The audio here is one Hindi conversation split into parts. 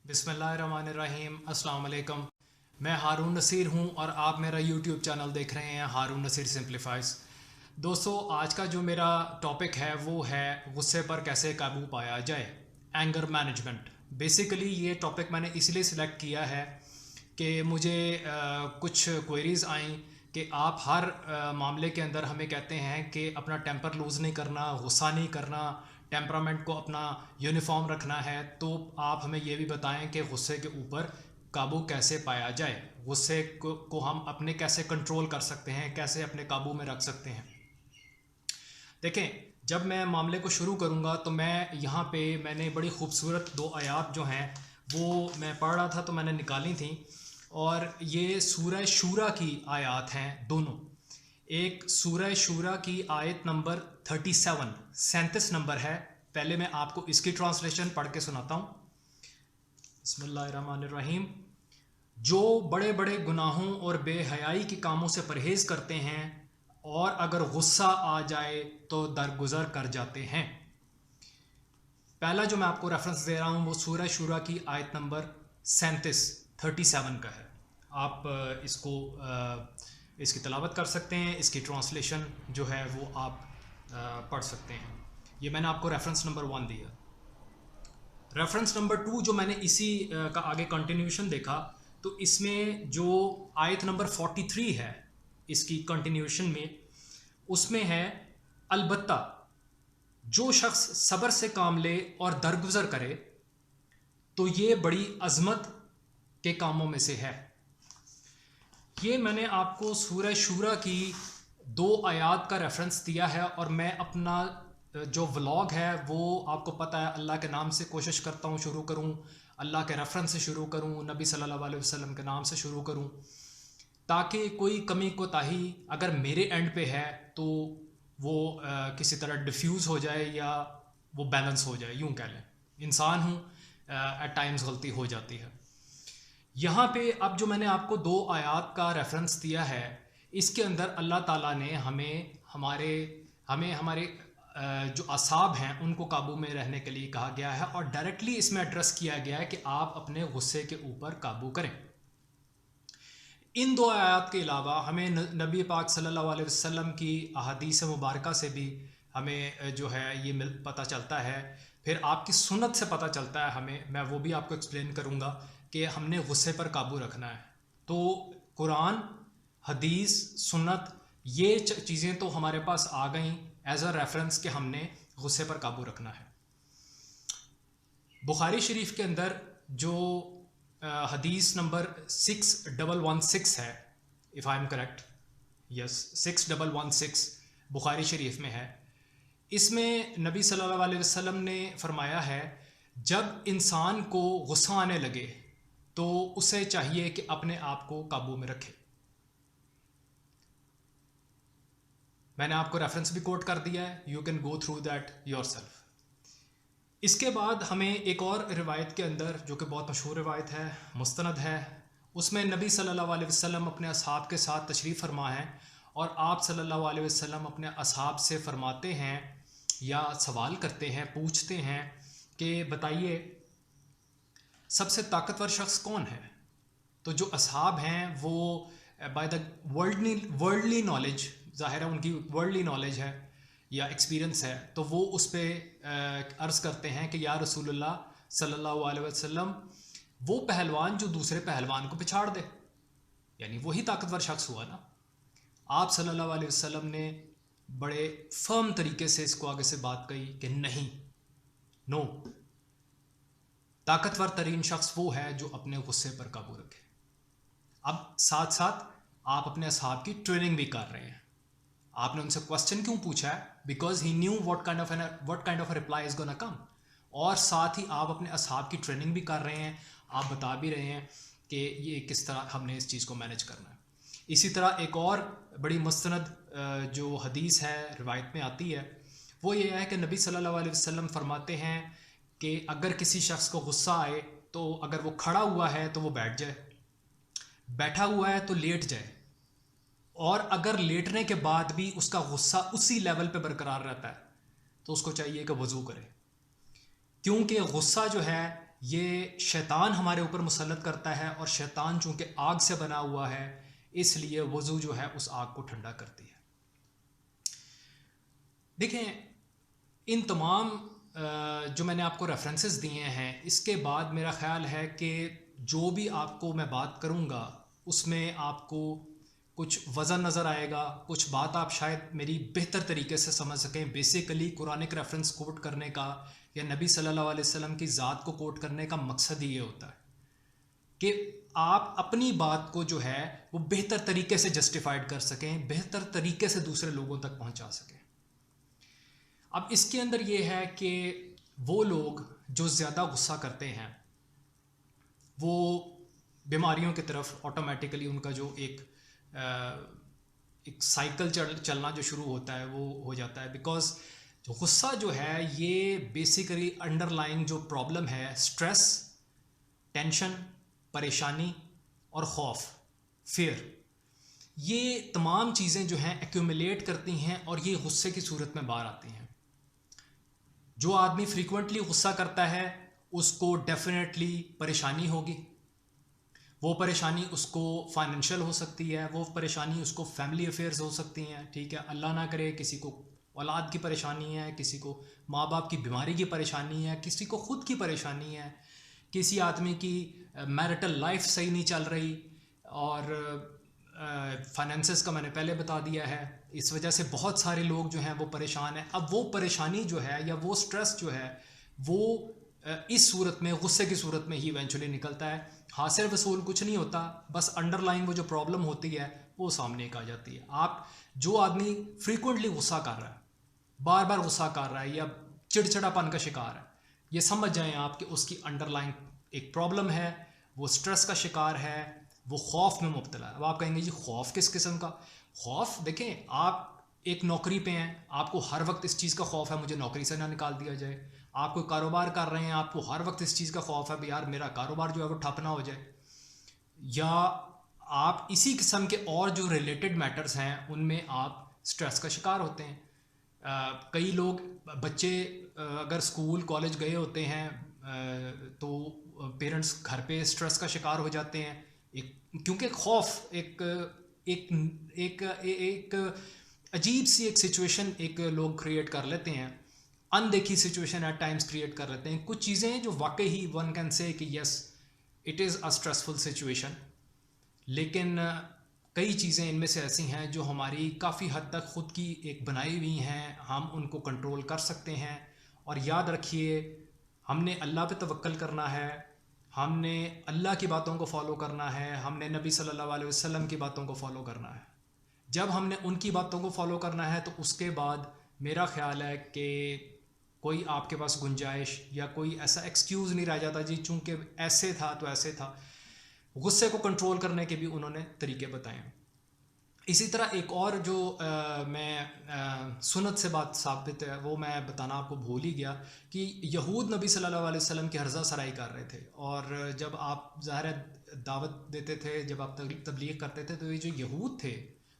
बिस्मिल्लाहिर्रहमानिर्रहीम अस्सलाम वालेकुम। मैं हारून नसीर हूं और आप मेरा यूट्यूब चैनल देख रहे हैं हारून नसीर सिंप्लीफाइज। दोस्तों, आज का जो मेरा टॉपिक है वो है गुस्से पर कैसे काबू पाया जाए, एंगर मैनेजमेंट। बेसिकली ये टॉपिक मैंने इसलिए सिलेक्ट किया है कि मुझे कुछ क्वेरीज़ आई कि आप हर मामले के अंदर हमें कहते हैं कि अपना टेम्पर लूज़ नहीं करना, गुस्सा नहीं करना, टेम्परामेंट को अपना यूनिफॉर्म रखना है। तो आप हमें ये भी बताएं कि गुस्से के ऊपर काबू कैसे पाया जाए, गुस्से को हम अपने कैसे कंट्रोल कर सकते हैं, कैसे अपने काबू में रख सकते हैं। देखें, जब मैं मामले को शुरू करूंगा तो मैं यहाँ पे मैंने बड़ी खूबसूरत दो आयात जो हैं वो मैं पढ़ रहा था तो मैंने निकाली थी, और ये सूरह शूरा की आयत हैं दोनों। एक सूरह शूरा की आयत नंबर 37 नंबर है। पहले मैं आपको इसकी ट्रांसलेशन पढ़ के सुनाता हूँ। बिस्मिल्लाहिर्रहमानिर्रहीम। जो बड़े बड़े गुनाहों और बेहयाई के कामों से परहेज करते हैं और अगर गुस्सा आ जाए तो दरगुजर कर जाते हैं। पहला जो मैं आपको रेफरेंस दे रहा हूँ वो सूरह शूरा की आयत नंबर 37 का है। आप इसकी तलावत कर सकते हैं, इसकी ट्रांसलेशन जो है वो आप पढ़ सकते हैं। ये मैंने आपको रेफरेंस नंबर 1 दिया। रेफरेंस नंबर 2 जो मैंने इसी का आगे कंटिन्यूशन देखा, तो इसमें जो आयत नंबर 43 है इसकी कंटिन्यूशन में, उसमें है अलबत्ता जो शख्स सब्र से काम ले और दरगुजर करे तो ये बड़ी अजमत के कामों में से है। ये मैंने आपको सूरह शूरा की दो आयात का रेफरेंस दिया है, और मैं अपना जो व्लॉग है वो आपको पता है अल्लाह के नाम से कोशिश करता हूँ शुरू करूँ, अल्लाह के रेफरेंस से शुरू करूँ, नबी सल्लल्लाहु अलैहि वसल्लम के नाम से शुरू करूँ, ताकि कोई कमी कोताही अगर मेरे एंड पे है तो वो किसी तरह डिफ्यूज़ हो जाए या वो बैलेंस हो जाए। यूँ कह लें, इंसान हूँ, एट टाइम्स गलती हो जाती है। यहाँ पे अब जो मैंने आपको दो आयात का रेफरेंस दिया है, इसके अंदर अल्लाह ताला ने हमें हमारे जो असाब हैं उनको काबू में रहने के लिए कहा गया है, और डायरेक्टली इसमें एड्रेस किया गया है कि आप अपने गुस्से के ऊपर काबू करें। इन दो आयात के अलावा हमें नबी पाक सल्लल्लाहु अलैहि वसल्लम की अहादीस मुबारका से भी हमें जो है ये पता चलता है, फिर आपकी सुन्नत से पता चलता है हमें। मैं वो भी आपको एक्सप्लेन करूँगा कि हमने गुस्से पर काबू रखना है। तो कुरान, हदीस, सुन्नत, ये चीज़ें तो हमारे पास आ गई एज अ रेफरेंस कि हमने गुस्से पर काबू रखना है। बुखारी शरीफ के अंदर जो हदीस नंबर 6116 है, if I am correct, yes 6116 Bukhari Sharif में है। इसमें नबी सल्लल्लाहु अलैहि वसल्लम ने फरमाया है, जब इंसान को गुस्सा आने लगे तो उसे चाहिए कि अपने आप को काबू में रखे। मैंने आपको रेफरेंस भी कोट कर दिया है, you can go through that yourself. इसके बाद हमें एक और रिवायत के अंदर, जो कि बहुत मशहूर रिवायत है, मुस्तनद है, उसमें नबी सल्लल्लाहु अलैहि वसल्लम अपने असहाब के साथ तशरीफ़ फरमा है, और आप सल्लल्लाहु अलैहि वसल्लम अपने असहाब से फरमाते हैं या सवाल करते हैं, पूछते हैं कि बताइए सबसे ताकतवर शख्स कौन है। तो जो असहाब हैं वो बाय द वर्ल्डली नॉलेज, ज़ाहिर है उनकी वर्ल्डली नॉलेज है या एक्सपीरियंस है, तो वो उस पर अर्ज़ करते हैं कि या रसूलुल्लाह सल्लल्लाहु अलैहि वसल्लम, वो पहलवान जो दूसरे पहलवान को पिछाड़ दे, यानी वही ताकतवर शख्स हुआ ना। आप सल्लल्लाहु अलैहि वसल्लम ने बड़े फर्म तरीके से इसको आगे से बात कही कि नहीं, नो, ताकतवर तरीन शख्स वो है जो अपने गुस्से पर काबू रखे। अब साथ साथ आप अपने असहाब की ट्रेनिंग भी कर रहे हैं। आपने उनसे क्वेश्चन क्यों पूछा है? Because he knew what kind of reply is gonna come. और साथ ही आप अपने असहाब की ट्रेनिंग भी कर रहे हैं, आप बता भी रहे हैं कि ये किस तरह हमने इस चीज़ को मैनेज करना है। इसी तरह एक और बड़ी मुस्तनद जो हदीस है, रिवायत में आती है, वो ये है कि नबी सल्लल्लाहु अलैहि वसल्लम फरमाते हैं कि अगर किसी शख्स को गुस्सा आए तो अगर वो खड़ा हुआ है तो वो बैठ जाए, बैठा हुआ है तो लेट जाए, और अगर लेटने के बाद भी उसका गुस्सा उसी लेवल पे बरकरार रहता है तो उसको चाहिए कि वज़ू करे, क्योंकि गुस्सा जो है ये शैतान हमारे ऊपर मुसल्लत करता है, और शैतान चूँकि आग से बना हुआ है इसलिए वज़ू जो है उस आग को ठंडा करती है। देखें, इन तमाम जो मैंने आपको रेफरेंसेस दिए हैं, इसके बाद मेरा ख़्याल है कि जो भी आपको मैं बात करूँगा उसमें आपको कुछ वज़न नज़र आएगा, कुछ बात आप शायद मेरी बेहतर तरीके से समझ सकें। बेसिकली कुरानिक रेफरेंस कोट करने का या नबी सल्लल्लाहु अलैहि वसल्लम की ज़ात को कोट करने का मकसद ही ये होता है कि आप अपनी बात को जो है वो बेहतर तरीके से जस्टिफाइड कर सकें, बेहतर तरीके से दूसरे लोगों तक पहुंचा सकें। अब इसके अंदर ये है कि वो लोग जो ज़्यादा गुस्सा करते हैं वो बीमारियों की तरफ ऑटोमेटिकली उनका जो एक साइकिल चलना जो शुरू होता है वो हो जाता है। बिकॉज़ जो गुस्सा जो है ये बेसिकली अंडरलाइंग जो प्रॉब्लम है, स्ट्रेस, टेंशन, परेशानी और खौफ, फियर, ये तमाम चीज़ें जो हैं एक्यूमुलेट करती हैं और ये गुस्से की सूरत में बाहर आती हैं। जो आदमी फ्रीक्वेंटली गुस्सा करता है उसको डेफिनेटली परेशानी होगी। वो परेशानी उसको फाइनेंशियल हो सकती है, वो परेशानी उसको फैमिली अफेयर्स हो सकती हैं, ठीक है, अल्लाह ना करे किसी को औलाद की परेशानी है, किसी को माँ बाप की बीमारी की परेशानी है, किसी को ख़ुद की परेशानी है, किसी आदमी की मैरिटल लाइफ सही नहीं चल रही, और फाइनेंसेस का मैंने पहले बता दिया है। इस वजह से बहुत सारे लोग जो हैं वो परेशान हैं। अब वो परेशानी जो है या वो स्ट्रेस जो है वो इस सूरत में, गुस्से की सूरत में ही इवेंचुअली निकलता है। हासिल वसूल कुछ नहीं होता, बस अंडरलाइन वो जो प्रॉब्लम होती है वो सामने आ जाती है। आप जो आदमी फ्रीक्वेंटली गुस्सा कर रहा है, बार बार गुस्सा कर रहा है या चिड़चिड़ापन का शिकार है, ये समझ जाएं आप कि उसकी अंडरलाइन एक प्रॉब्लम है, वो स्ट्रेस का शिकार है, वो खौफ में मुब्तला है। अब आप कहेंगे जी खौफ किस किस्म का? खौफ देखें, आप एक नौकरी पे हैं, आपको हर वक्त इस चीज़ का खौफ है मुझे नौकरी से ना निकाल दिया जाए। आप कोई कारोबार कर रहे हैं, आपको हर वक्त इस चीज़ का खौफ है यार मेरा कारोबार जो है वो ठप ना हो जाए। या आप इसी किस्म के और जो रिलेटेड मैटर्स हैं उनमें आप स्ट्रेस का शिकार होते हैं। कई लोग, बच्चे अगर स्कूल कॉलेज गए होते हैं तो पेरेंट्स घर पे स्ट्रेस का शिकार हो जाते हैं, क्योंकि खौफ एक एक एक एक अजीब सी एक सिचुएशन एक लोग क्रिएट कर लेते हैं, अनदेखी सिचुएशन एट टाइम्स क्रिएट कर लेते हैं। कुछ चीज़ें जो वाकई ही वन कैन से कि yes it is a stressful situation, लेकिन कई चीज़ें इनमें से ऐसी हैं जो हमारी काफ़ी हद तक ख़ुद की एक बनाई हुई हैं, हम उनको कंट्रोल कर सकते हैं। और याद रखिए, हमने अल्लाह पे तवक्कल करना है, हमने अल्लाह की बातों को फॉलो करना है, हमने नबी सल्लल्लाहु अलैहि वसल्लम की बातों को फॉलो करना है। जब हमने उनकी बातों को फॉलो करना है तो उसके बाद मेरा ख्याल है कि कोई आपके पास गुंजाइश या कोई ऐसा एक्सक्यूज़ नहीं रह जाता जी चूँकि ऐसे था तो ऐसे था। गुस्से को कंट्रोल करने के भी उन्होंने तरीके बताए हैं। इसी तरह एक और जो मैं सुन्नत से बात साबित है वो मैं बताना आपको भूल ही गया कि यहूद नबी सल्लल्लाहु अलैहि वसल्लम की हर्जा सराई कर रहे थे, और जब आप ज़ाहिर है दावत देते थे, जब आप तबलीग करते थे, तो ये जो यहूद थे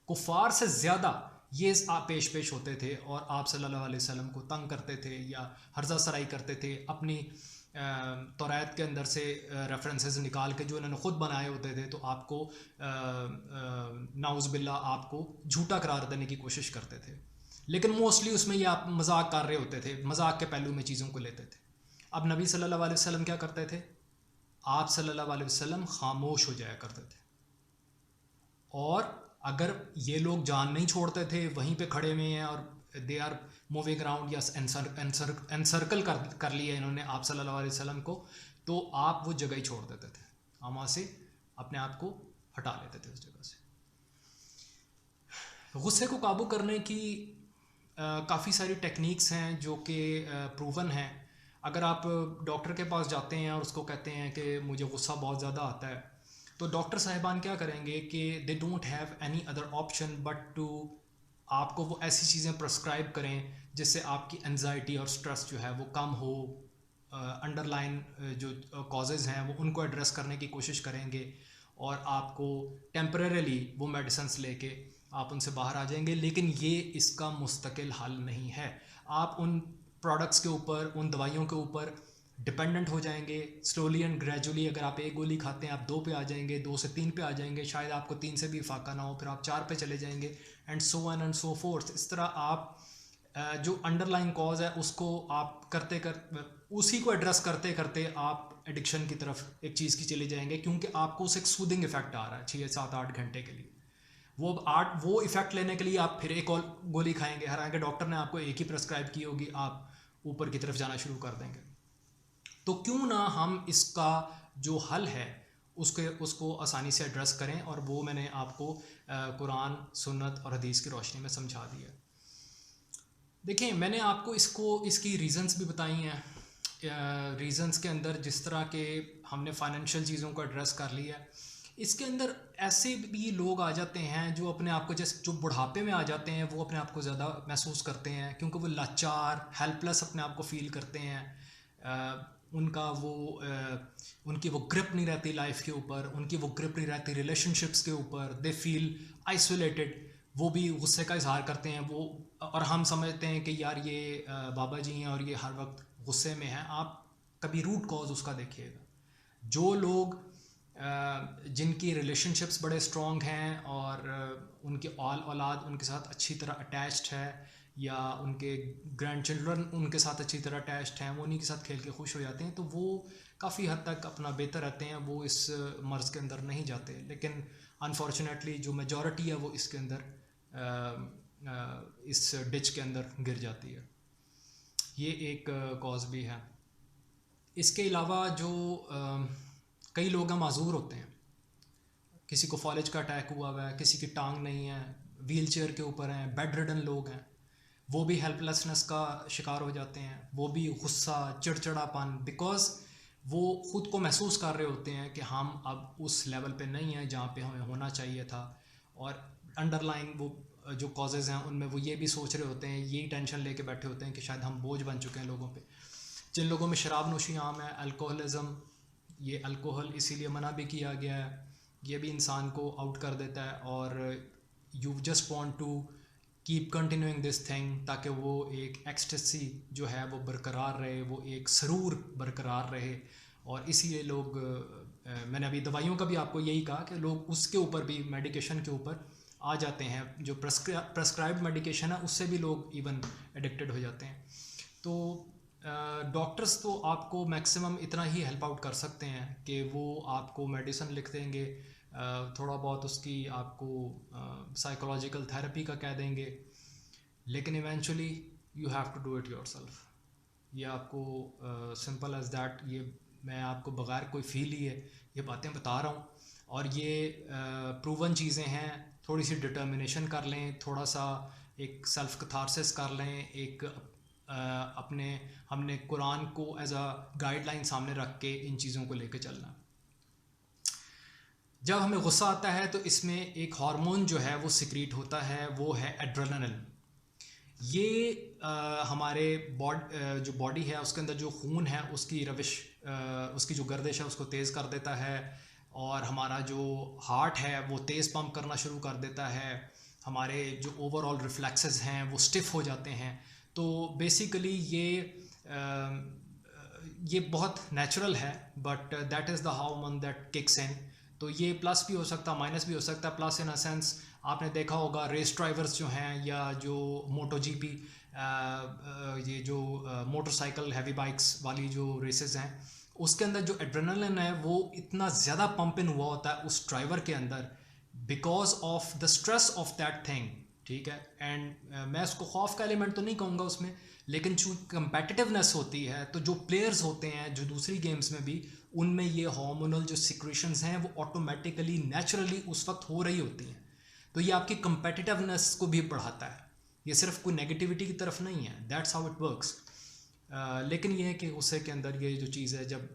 कुफ़ार से ज़्यादा ये आप पेश होते थे और आप सल्लल्लाहु अलैहि वसल्लम को तंग करते थे या हर्जा सराई करते थे। अपनी तौरात के अंदर से रेफरेंसेस निकाल के जो इन्होंने ख़ुद बनाए होते थे तो आपको नाउज़ बिल्लाह आपको झूठा करार देने की कोशिश करते थे, लेकिन मोस्टली उसमें ये आप मजाक कर रहे होते थे, मजाक के पहलू में चीज़ों को लेते थे। अब नबी सल्लल्लाहु अलैहि वसल्लम क्या करते थे? आप सल्लल्लाहु अलैहि वसल्लम खामोश हो जाया करते थे, और अगर ये लोग जान नहीं छोड़ते थे, वहीं पे खड़े हुए हैं और दे आर मूविंग अराउंड या एनसर्कल कर लिया इन्होंने आप सल्लल्लाहु अलैहि वसल्लम को, तो आप वो जगह ही छोड़ देते थे, वहाँ से अपने आप को हटा लेते थे उस जगह से। गुस्से को काबू करने की काफ़ी सारी टेक्निक्स हैं जो कि प्रूवन हैं। अगर आप डॉक्टर के पास जाते हैं और उसको कहते हैं कि मुझे गुस्सा बहुत ज़्यादा आता है, तो डॉक्टर साहिबान क्या करेंगे कि they don't have any other option but to आपको वो ऐसी चीज़ें प्रेस्क्राइब करें जिससे आपकी एंजाइटी और स्ट्रेस जो है वो कम हो। अंडरलाइन जो कॉजेज़ हैं वो उनको एड्रेस करने की कोशिश करेंगे, और आपको टेम्परेरीली वो मेडिसिन्स लेके आप उनसे बाहर आ जाएंगे। लेकिन ये इसका मुस्तकिल हल नहीं है। आप उन प्रोडक्ट्स के ऊपर, उन दवाइयों के ऊपर डिपेंडेंट हो जाएंगे स्लोली एंड ग्रेजुअली। अगर आप एक गोली खाते हैं आप 2 पे आ जाएंगे, 2 से 3 पे आ जाएंगे, शायद आपको 3 से भी फाका ना हो, फिर आप 4 पे चले जाएंगे and so on and so fourth. इस तरह आप जो अंडरलाइन कॉज है उसको आप उसी को एड्रेस करते करते आप एडिक्शन की तरफ एक चीज़ की चले जाएंगे, क्योंकि आपको उसे एक सूदिंग इफेक्ट आ रहा है 6 7 8 घंटे के लिए। वो इफेक्ट लेने के लिए आप फिर एक और गोली खाएंगे, हालांकि डॉक्टर ने आपको एक ही प्रेस्क्राइब की होगी, आप ऊपर की तरफ जाना शुरू कर देंगे। तो क्यों ना हम इसका जो हल है उसको आसानी से एड्रेस करें, और वो मैंने आपको कुरान सुन्नत और हदीस की रोशनी में समझा दिया। देखिए मैंने आपको इसकी रीज़न्स भी बताई हैं। रीज़न्स के अंदर जिस तरह के हमने फाइनेंशियल चीज़ों को एड्रेस कर लिया है, इसके अंदर ऐसे भी लोग आ जाते हैं जो अपने आप को जो बुढ़ापे में आ जाते हैं वो अपने आप को ज़्यादा महसूस करते हैं, क्योंकि वो लाचार हेल्पलेस अपने आप को फील करते हैं। उनकी वो ग्रिप नहीं रहती लाइफ के ऊपर, उनकी वो ग्रिप नहीं रहती रिलेशनशिप्स के ऊपर, दे फील आइसोलेटेड। वो भी गुस्से का इजहार करते हैं वो, और हम समझते हैं कि यार ये बाबा जी हैं और ये हर वक्त गुस्से में हैं। आप कभी रूट कॉज उसका देखिएगा। जो लोग जिनकी रिलेशनशिप्स बड़े स्ट्रॉन्ग हैं और उनकी औलाद उनके साथ अच्छी तरह अटैच्ड है, या उनके ग्रैंड चिल्ड्रन उनके साथ अच्छी तरह अटैच्ड हैं, वो उन्हीं के साथ खेल के खुश हो जाते हैं, तो वो काफ़ी हद तक अपना बेहतर रहते हैं, वो इस मर्ज़ के अंदर नहीं जाते। लेकिन अनफॉर्चुनेटली जो मेजॉरिटी है वो इसके अंदर इस डिच के अंदर गिर जाती है। ये एक कॉज भी है। इसके अलावा जो कई लोग हैं माजूर होते हैं, किसी को फॉलेज का अटैक हुआ हुआ है, किसी की टांग नहीं है, व्हील चेयर के ऊपर हैं, बेड रिडन लोग हैं, वो भी हेल्पलेसनेस का शिकार हो जाते हैं। वो भी गुस्सा चिड़चिड़ापन, बिकॉज वो ख़ुद को महसूस कर रहे होते हैं कि हम अब उस लेवल पे नहीं हैं जहाँ पे हमें होना चाहिए था, और अंडरलाइन वो जो कॉजेज़ हैं उनमें वो ये भी सोच रहे होते हैं, यही टेंशन लेके बैठे होते हैं कि शायद हम बोझ बन चुके हैं लोगों पे। जिन लोगों में शराब नोशी आम है, अल्कोहलिज़म, ये अल्कोहल इसीलिए मना भी किया गया है, ये भी इंसान को आउट कर देता है, और you just want to keep continuing this thing, ताकि वो एक एक्सटेसी जो है वो बरकरार रहे, वो एक सरूर बरकरार रहे। और इसीलिए लोग मैंने अभी दवाइयों का भी आपको यही कहा कि लोग उसके ऊपर भी, मेडिकेशन के ऊपर आ जाते हैं, जो प्रेस्क्राइब्ड मेडिकेशन है उससे भी लोग इवन एडिक्टेड हो जाते हैं। तो डॉक्टर्स तो आपको मैक्सिमम इतना ही हेल्प आउट कर सकते हैं कि वो आपको मेडिसिन लिख देंगे, थोड़ा बहुत उसकी आपको साइकोलॉजिकल थेरेपी का कह देंगे, लेकिन eventually you have to do it yourself. ये आपको सिंपल एज दैट, ये मैं आपको बगैर कोई फील लिए ये बातें बता रहा हूँ, और ये प्रूवन चीज़ें हैं। थोड़ी सी डिटर्मिनेशन कर लें, थोड़ा सा एक सेल्फ कथारसिस कर लें, एक हमने कुरान को एज अ गाइडलाइन सामने रख के इन चीज़ों को लेके चलना। जब हमें गुस्सा आता है तो इसमें एक हार्मोन जो है वो सिक्रीट होता है, वो है एड्रेनलिन। ये हमारे जो बॉडी है उसके अंदर जो खून है उसकी रविश, उसकी जो गर्दिश है उसको तेज़ कर देता है, और हमारा जो हार्ट है वो तेज़ पंप करना शुरू कर देता है। हमारे जो ओवरऑल रिफ्लेक्सेस हैं वो स्टिफ हो जाते हैं। तो बेसिकली ये बहुत नेचुरल है, but that is the hormone that kicks in. तो ये प्लस भी हो सकता है, माइनस भी हो सकता है। प्लस इन अ सेंस आपने देखा होगा रेस ड्राइवर्स जो हैं, या जो मोटो जीपी, ये जो मोटरसाइकिल हैवी बाइक्स वाली जो रेसेस हैं, उसके अंदर जो एड्रेनलिन है वो इतना ज़्यादा पंप इन हुआ होता है उस ड्राइवर के अंदर, because of the stress of that thing. ठीक है, एंड मैं उसको खौफ का एलिमेंट तो नहीं कहूँगा उसमें, लेकिन चूँकि कंपेटिटिवनेस होती है तो जो प्लेयर्स होते हैं जो दूसरी गेम्स में भी, उनमें ये हार्मोनल जो सिक्रेशंस हैं वो ऑटोमेटिकली नेचुरली उस वक्त हो रही होती हैं। तो ये आपकी कंपेटिटिवनेस को भी बढ़ाता है, ये सिर्फ कोई नेगेटिविटी की तरफ नहीं है, दैट्स हाउ इट वर्क्स। लेकिन ये है कि गुस्से के अंदर ये जो चीज़ है, जब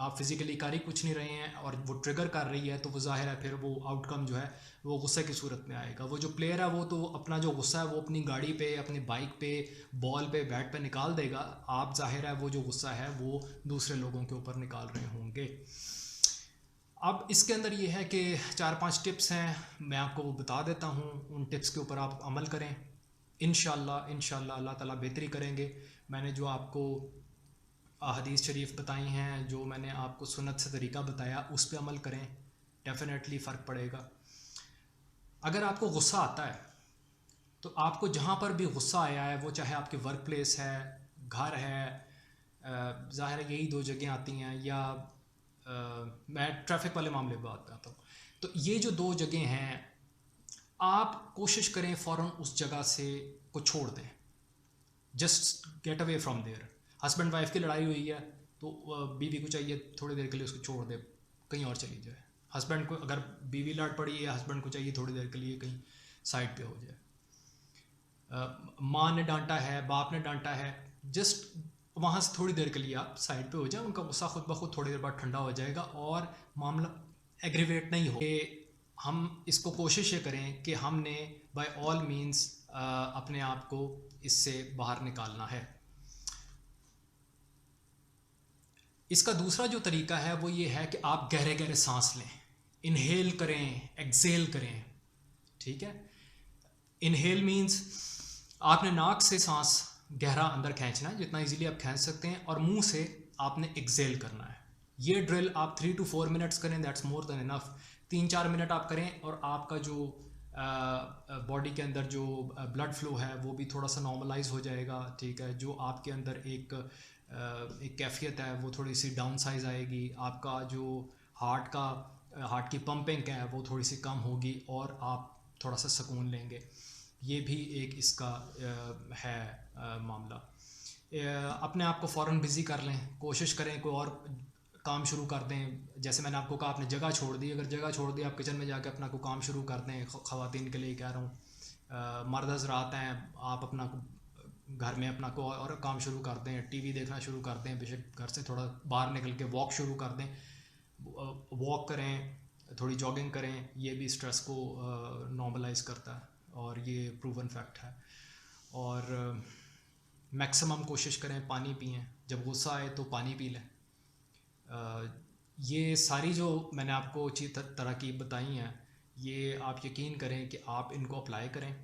आप फिज़िकली कर ही कुछ नहीं रहे हैं और वो ट्रिगर कर रही है, तो वो जाहिर है फिर वो आउटकम जो है वो गुस्से की सूरत में आएगा। वो जो प्लेयर है वो तो अपना जो गुस्सा है वो अपनी गाड़ी पे, अपनी बाइक पे, बॉल पे, बैट पे निकाल देगा। आप जाहिर है वो जो गुस्सा है वो दूसरे लोगों के ऊपर निकाल रहे होंगे। अब इसके अंदर ये है कि 4-5 टिप्स हैं, मैं आपको वो बता देता हूँ। उन टिप्स के ऊपर आप अमल इंशाल्लाह अल्लाह ताला बेहतरी करेंगे। मैंने जो आपको अहादीस शरीफ बताई हैं, जो मैंने आपको सुन्नत से तरीका बताया, उस पर अमल करें, डेफिनेटली फ़र्क पड़ेगा। अगर आपको गुस्सा आता है तो आपको जहाँ पर भी गुस्सा आया है, वो चाहे आपके वर्क प्लेस है, घर है, ज़ाहिर है यही दो जगह आती हैं, या मैं ट्रैफिक वाले मामले में बात करता हूँ, तो ये जो दो जगह हैं, आप कोशिश करें फ़ौरन उस जगह से को छोड़ दें, just get away from there. Husband wife की लड़ाई हुई है तो बीवी को चाहिए थोड़ी देर के लिए उसको छोड़ दे, कहीं और चली जाए। हस्बैंड को, अगर बीवी लड़ पड़ी है, हस्बैंड को चाहिए थोड़ी देर के लिए कहीं साइड पे हो जाए। माँ ने डांटा है, बाप ने डांटा है, जस्ट वहाँ से थोड़ी देर के लिए आप साइड पे हो जाए, उनका गुस्सा खुद ब खुद थोड़ी देर बाद ठंडा हो जाएगा और मामला एग्रीवेट नहीं हो। हम इसको कोशिश ये करें कि हमने बाय ऑल मीन्स अपने आप को इससे बाहर निकालना है। इसका दूसरा जो तरीका है वो ये है कि आप गहरे गहरे सांस लें, इनहेल करें, एक्सेल करें, ठीक है। इनहेल मीन्स आपने नाक से सांस गहरा अंदर खींचना है, जितना इजीली आप खींच सकते हैं, और मुंह से आपने एक्सेल करना है। ये ड्रिल आप 3 to 4 मिनट्स करें, that's more than enough. 3-4 minute आप करें और आपका जो बॉडी के अंदर जो ब्लड फ्लो है वो भी थोड़ा सा नॉर्मलाइज हो जाएगा, ठीक है। जो आपके अंदर एक कैफियत है वो थोड़ी सी डाउन साइज आएगी, आपका जो हार्ट की पंपिंग है वो थोड़ी सी कम होगी और आप थोड़ा सा सुकून लेंगे। ये भी एक इसका है मामला। अपने आप को फ़ौरन बिज़ी कर लें, कोशिश करें कोई और काम शुरू कर दें। जैसे मैंने आपको कहा, आपने जगह छोड़ दी, अगर जगह छोड़ दी आप किचन में जाके अपना कोई काम शुरू कर दें। ख़वातीन के लिए कह रहा हूँ, मर्द हज़रात हैं, आप अपना घर में अपना कोई और काम शुरू कर दें, टीवी देखना शुरू कर दें, बेशक घर से थोड़ा बाहर निकल के वॉक शुरू कर दें, वॉक करें, थोड़ी जॉगिंग करें, ये भी स्ट्रेस को नॉर्मलाइज करता है और ये प्रूवन फैक्ट है। और मैक्सिमम कोशिश करें पानी पिएं, जब गुस्सा आए तो पानी पी लें। ये सारी जो मैंने आपको तरकीब बताई हैं, ये आप यकीन करें कि आप इनको अप्लाई करें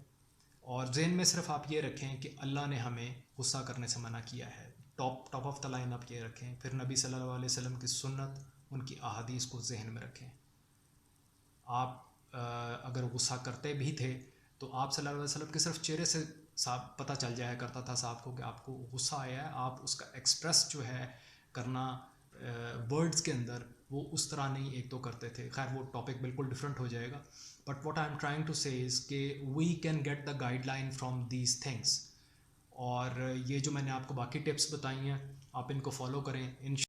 और ज़हन में सिर्फ आप ये रखें कि अल्लाह ने हमें गुस्सा करने से मना किया है। टॉप ऑफ द लाइन आप ये रखें, फिर नबी सल्लल्लाहु अलैहि वसल्लम की सुन्नत, उनकी अहादीस को जहन में रखें। आप अगर गुस्सा करते भी थे तो आप सल्लल्लाहु अलैहि वसल्लम के सिर्फ चेहरे से साफ पता चल जाया करता था साहब को कि आपको गुस्सा आया है। आप उसका एक्सप्रेस जो है करना वर्ड्स के अंदर, वो उस तरह नहीं एक तो करते थे। खैर वो टॉपिक बिल्कुल डिफरेंट हो जाएगा, but what I am trying to say is कि we can get the guideline from these things. और ये जो मैंने आपको बाकी टिप्स बताई हैं, आप इनको फॉलो करें। इन